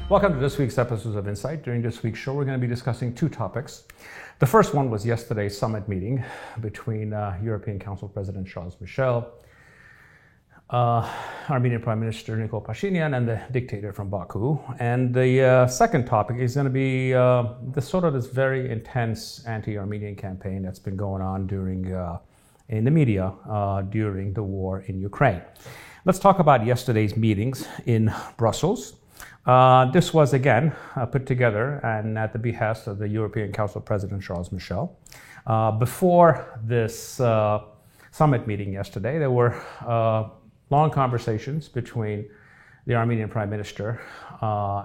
Welcome to this week's episode of Insight. During this week's show, we're going to be discussing two topics. The first one was yesterday's summit meeting between European Council President Charles Michel, Armenian Prime Minister Nikol Pashinyan, and the dictator from Baku. And the second topic is going to be this very intense anti-Armenian campaign that's been going on in the media during the war in Ukraine. Let's talk about yesterday's meetings in Brussels. This was again put together and at the behest of the European Council President Charles Michel. Before this summit meeting yesterday, there were long conversations between the Armenian Prime Minister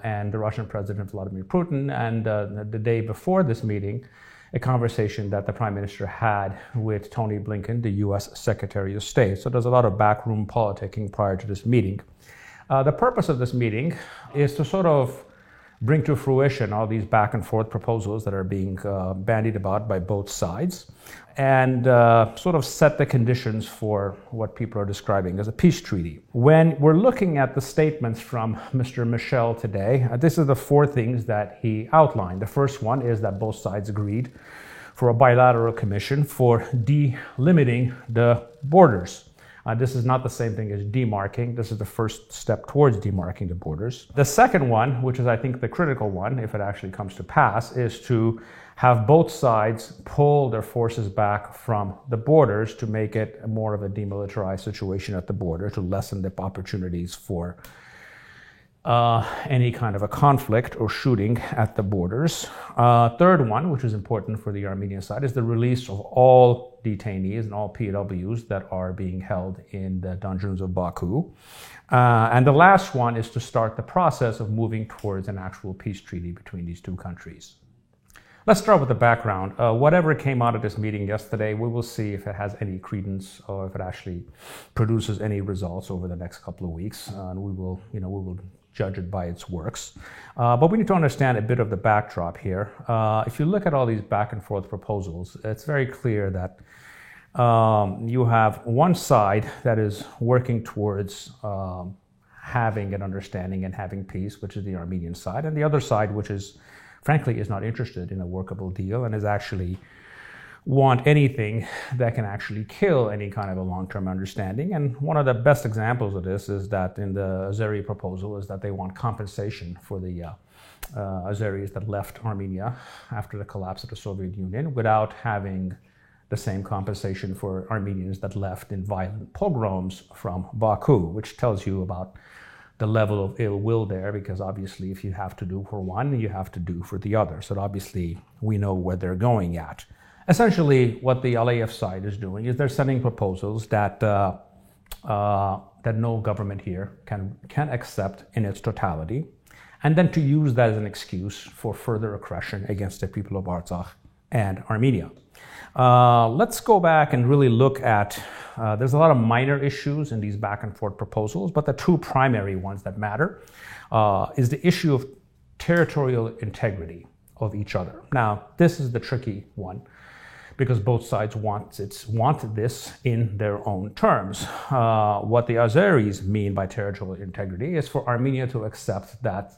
and the Russian President Vladimir Putin, and the day before this meeting, a conversation that the Prime Minister had with Tony Blinken, the US Secretary of State. So there's a lot of backroom politicking prior to this meeting. The purpose of this meeting is to sort of bring to fruition all these back and forth proposals that are being bandied about by both sides and sort of set the conditions for what people are describing as a peace treaty. When we're looking at the statements from Mr. Michel today, this is the four things that he outlined. The first one is that both sides agreed for a bilateral commission for delimiting the borders. This is not the same thing as demarking. This is the first step towards demarking the borders. The second one, which is I think the critical one, if it actually comes to pass, is to have both sides pull their forces back from the borders to make it more of a demilitarized situation at the border, to lessen the opportunities for any kind of a conflict or shooting at the borders. Third one, which is important for the Armenian side, is the release of all detainees and all POWs that are being held in the dungeons of Baku. And the last one is to start the process of moving towards an actual peace treaty between these two countries. Let's start with the background. Whatever came out of this meeting yesterday, we will see if it has any credence or if it actually produces any results over the next couple of weeks. And we will judge it by its works. But we need to understand a bit of the backdrop here. If you look at all these back and forth proposals, it's very clear that you have one side that is working towards having an understanding and having peace, which is the Armenian side, and the other side, which is frankly is not interested in a workable deal and is actually want anything that can actually kill any kind of a long-term understanding. And one of the best examples of this is that in the Azeri proposal is that they want compensation for the Azeris that left Armenia after the collapse of the Soviet Union without having the same compensation for Armenians that left in violent pogroms from Baku, which tells you about the level of ill will there, because obviously if you have to do for one, you have to do for the other. So obviously we know where they're going at. Essentially, what the Aliyev side is doing is they're sending proposals that no government here can accept in its totality, and then to use that as an excuse for further aggression against the people of Artsakh and Armenia. Let's go back and really look at, there's a lot of minor issues in these back and forth proposals, but the two primary ones that matter is the issue of territorial integrity of each other. Now, this is the tricky one, because both sides want this in their own terms. What the Azeris mean by territorial integrity is for Armenia to accept that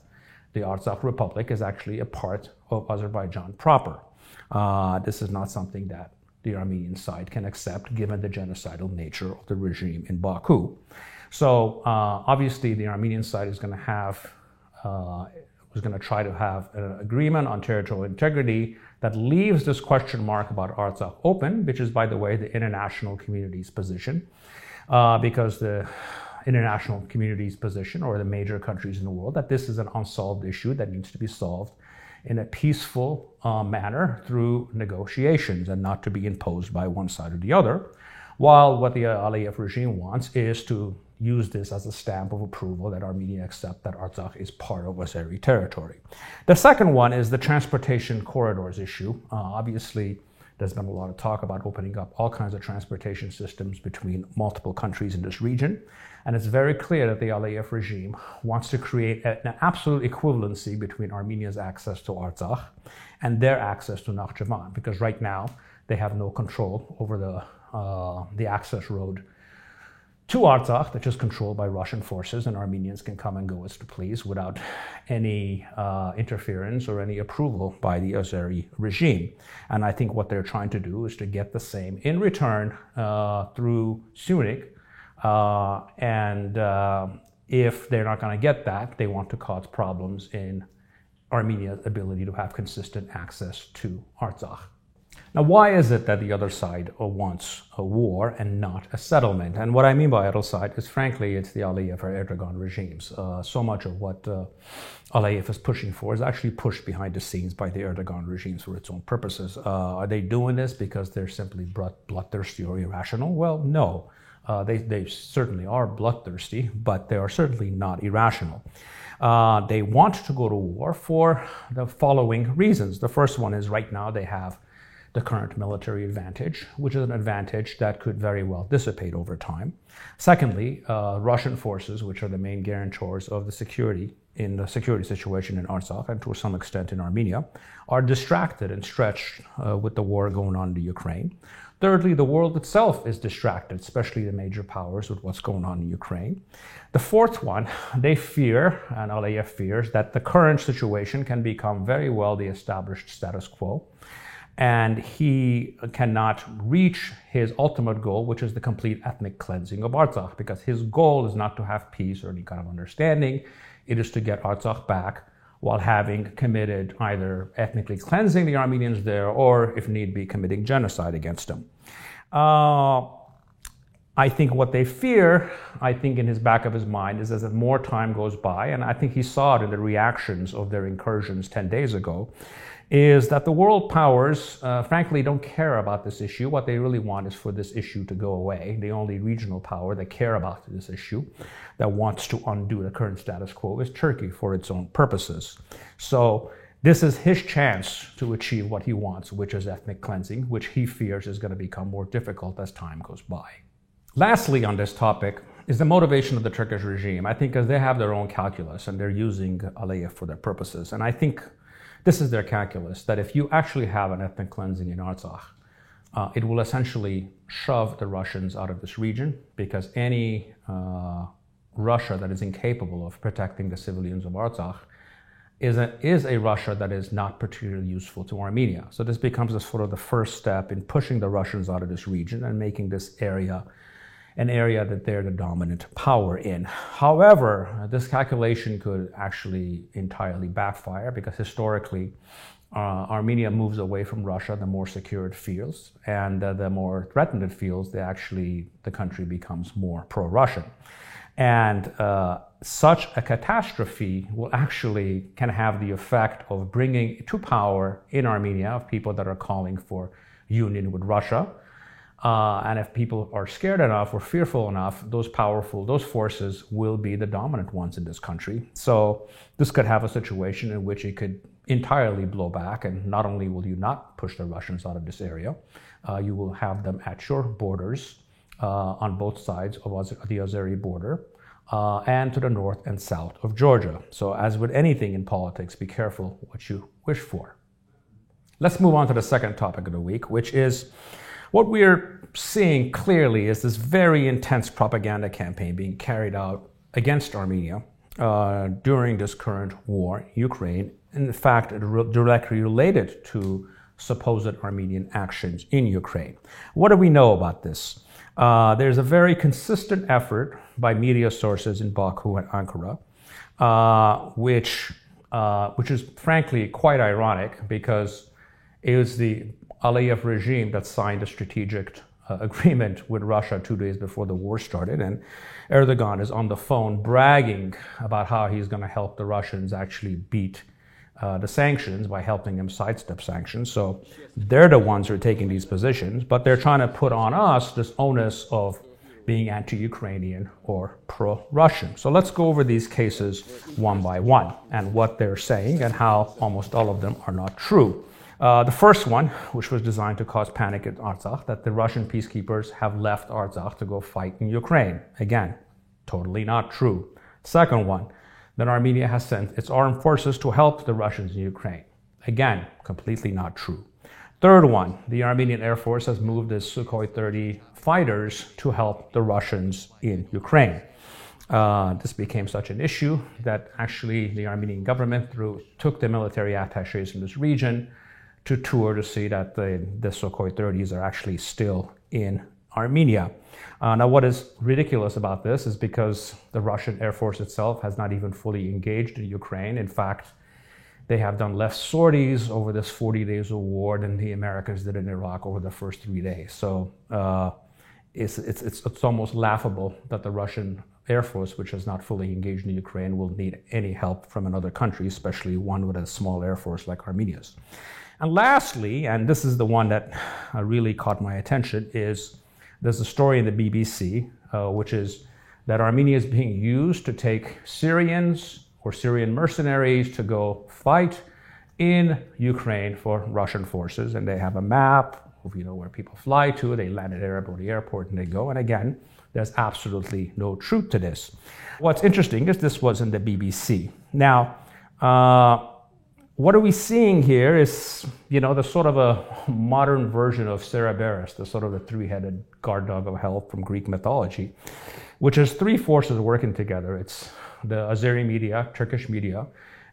the Artsakh Republic is actually a part of Azerbaijan proper. This is not something that the Armenian side can accept given the genocidal nature of the regime in Baku. So obviously the Armenian side is going to try to have an agreement on territorial integrity that leaves this question mark about Artsakh open, which is, by the way, the international community's position, because the international community's position, or the major countries in the world, that this is an unsolved issue that needs to be solved in a peaceful manner through negotiations and not to be imposed by one side or the other, while what the Aliyev regime wants is to use this as a stamp of approval that Armenia accept that Artsakh is part of Azeri territory. The second one is the transportation corridors issue. Obviously, there's been a lot of talk about opening up all kinds of transportation systems between multiple countries in this region. And it's very clear that the Aliyev regime wants to create an absolute equivalency between Armenia's access to Artsakh and their access to Nakhchivan, because right now they have no control over the access road to Artsakh, that is controlled by Russian forces, and Armenians can come and go as to please without any interference or any approval by the Azeri regime. And I think what they're trying to do is to get the same in return through Sunik. If they're not going to get that, they want to cause problems in Armenia's ability to have consistent access to Artsakh. Now, why is it that the other side wants a war and not a settlement? And what I mean by other side is, frankly, it's the Aliyev or Erdogan regimes. So much of what Aliyev is pushing for is actually pushed behind the scenes by the Erdogan regimes for its own purposes. Are they doing this because they're simply bloodthirsty or irrational? Well, no. They certainly are bloodthirsty, but they are certainly not irrational. They want to go to war for the following reasons. The first one is right now they have the current military advantage, which is an advantage that could very well dissipate over time. Secondly, Russian forces, which are the main guarantors of the security situation in Artsakh and to some extent in Armenia, are distracted and stretched with the war going on in Ukraine. Thirdly, the world itself is distracted, especially the major powers, with what's going on in Ukraine. The fourth one, they fear, and Aliyev fears, that the current situation can become very well the established status quo, and he cannot reach his ultimate goal, which is the complete ethnic cleansing of Artsakh, because his goal is not to have peace or any kind of understanding. It is to get Artsakh back while having committed either ethnically cleansing the Armenians there or, if need be, committing genocide against them. I think what they fear, I think in his back of his mind, is as more time goes by, and I think he saw it in the reactions of their incursions 10 days ago, is that the world powers, frankly, don't care about this issue. What they really want is for this issue to go away. The only regional power that care about this issue, that wants to undo the current status quo, is Turkey for its own purposes. So this is his chance to achieve what he wants, which is ethnic cleansing, which he fears is going to become more difficult as time goes by. Lastly, on this topic, is the motivation of the Turkish regime. I think because they have their own calculus and they're using Aliyev for their purposes. And I think this is their calculus, that if you actually have an ethnic cleansing in Artsakh, it will essentially shove the Russians out of this region, because any Russia that is incapable of protecting the civilians of Artsakh is a Russia that is not particularly useful to Armenia. So this becomes a sort of the first step in pushing the Russians out of this region and making this area an area that they're the dominant power in. However, this calculation could actually entirely backfire, because historically, Armenia moves away from Russia the more secure it feels, and the more threatened it feels, the country becomes more pro-Russian. And such a catastrophe can have the effect of bringing to power in Armenia of people that are calling for union with Russia. And if people are scared enough or fearful enough, those forces will be the dominant ones in this country. So this could have a situation in which it could entirely blow back, and not only will you not push the Russians out of this area, you will have them at your borders on both sides of the Azeri border, and to the north and south of Georgia. So as with anything in politics, be careful what you wish for. Let's move on to the second topic of the week, which is what we're seeing clearly is this very intense propaganda campaign being carried out against Armenia during this current war in Ukraine. In fact, directly related to supposed Armenian actions in Ukraine. What do we know about this? There's a very consistent effort by media sources in Baku and Ankara, which is frankly quite ironic, because it was the Aliyev regime that signed a strategic agreement with Russia 2 days before the war started, and Erdogan is on the phone bragging about how he's going to help the Russians actually beat the sanctions by helping them sidestep sanctions. So they're the ones who are taking these positions, but they're trying to put on us this onus of being anti-Ukrainian or pro-Russian. So let's go over these cases one by one and what they're saying and how almost all of them are not true. The first one, which was designed to cause panic in Artsakh, that the Russian peacekeepers have left Artsakh to go fight in Ukraine. Again, totally not true. Second one, that Armenia has sent its armed forces to help the Russians in Ukraine. Again, completely not true. Third one, the Armenian Air Force has moved its Sukhoi 30 fighters to help the Russians in Ukraine. This became such an issue that actually the Armenian government took the military attaches in this region to tour to see that the Sukhoi 30s are actually still in Armenia. Now, what is ridiculous about this is because the Russian Air Force itself has not even fully engaged in Ukraine. In fact, they have done less sorties over this 40 days of war than the Americans did in Iraq over the first 3 days. So it's almost laughable that the Russian Air Force, which has not fully engaged in Ukraine, will need any help from another country, especially one with a small air force like Armenia's. And lastly, and this is the one that really caught my attention, is there's a story in the BBC, which is that Armenia is being used to take Syrians or Syrian mercenaries to go fight in Ukraine for Russian forces. And they have a map of, where people fly to. They land at the airport and they go. And again, there's absolutely no truth to this. What's interesting is this was in the BBC. Now, what are we seeing here is, the sort of a modern version of Cerberus, the sort of the three-headed guard dog of hell from Greek mythology, which is three forces working together. It's the Azeri media, Turkish media,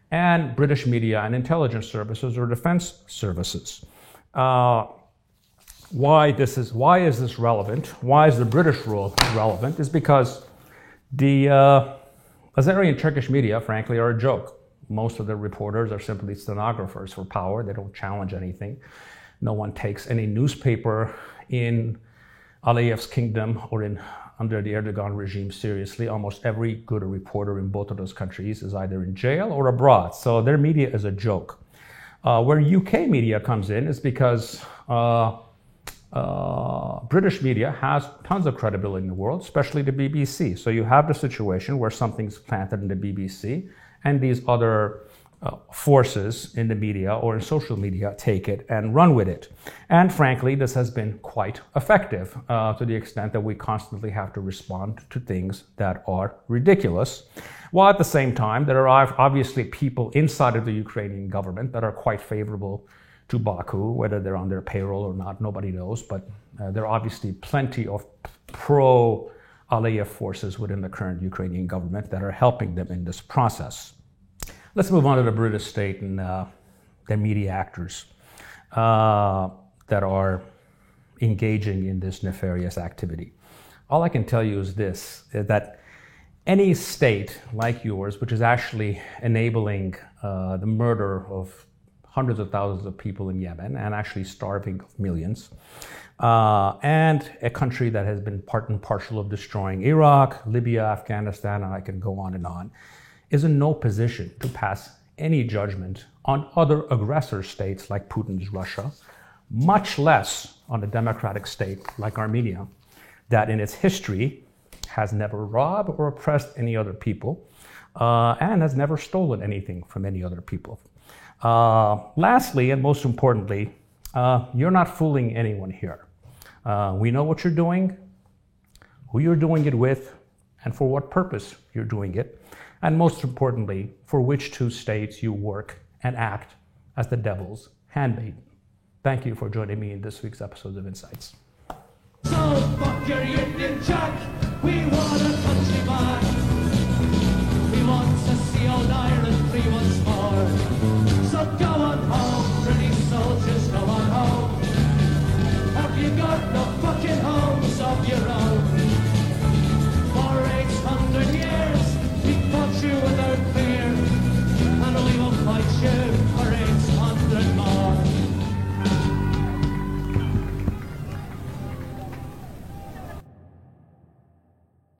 and British media and intelligence services or defense services. Why is this relevant? Why is the British role relevant? Is because the Azeri and Turkish media, frankly, are a joke. Most of the reporters are simply stenographers for power. They don't challenge anything. No one takes any newspaper in Aliyev's kingdom or under the Erdogan regime seriously. Almost every good reporter in both of those countries is either in jail or abroad. So their media is a joke. Where UK media comes in is because British media has tons of credibility in the world, especially the BBC. So you have the situation where something's planted in the BBC and these other forces in the media or in social media take it and run with it. And frankly, this has been quite effective to the extent that we constantly have to respond to things that are ridiculous. While at the same time, there are obviously people inside of the Ukrainian government that are quite favorable to Baku, whether they're on their payroll or not, nobody knows, but there are obviously plenty of pro-Aliyev forces within the current Ukrainian government that are helping them in this process. Let's move on to the British state and their media actors that are engaging in this nefarious activity. All I can tell you is this, is that any state like yours, which is actually enabling the murder of hundreds of thousands of people in Yemen and actually starving millions, and a country that has been part and parcel of destroying Iraq, Libya, Afghanistan, and I can go on, is in no position to pass any judgment on other aggressor states like Putin's Russia, much less on a democratic state like Armenia, that in its history has never robbed or oppressed any other people, and has never stolen anything from any other people. Lastly, and most importantly, you're not fooling anyone here. We know what you're doing, who you're doing it with, and for what purpose you're doing it, and most importantly, for which two states you work and act as the devil's handmaiden. Thank you for joining me in this week's episode of Insights. So fuck your Union Jack, we want a country back.